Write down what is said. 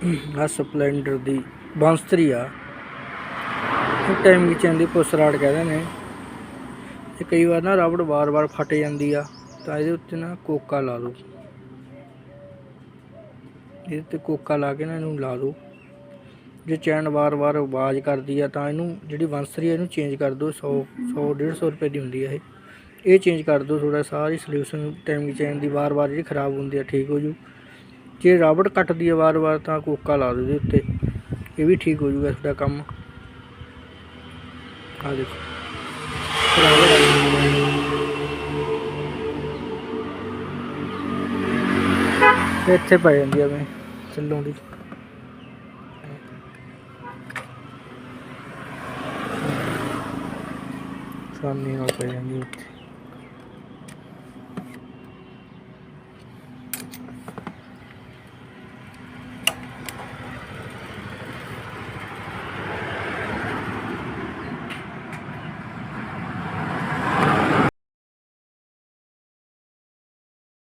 आ Splendor दी बांसरी आ time की चैन की पुस राड़ कहते हैं। ये कई बार ना रबड़ बार बार फट जाती आ तो ये उत्ते ना कोका ला दो, ये कोका ला के ना इनू ला दो। जो चैन बार बार आवाज़ करती है तो इनू जी बांसरी है इनू चेंज कर दो। 100-150 रुपए की होंगी है ये चेंज कर दो थोड़ा। सारी सल्यूशन टाइम की चैन की बार बार जी खराब होंगी है ठीक हो जू। जे रबड़ कटती है बार बार तो कोका ला दो उत्ते, ये भी ठीक हो जूगा थोड़ा काम। आ देखो इत्थे पै जाती है मैं चलों की सामने पै जाती उत्थे।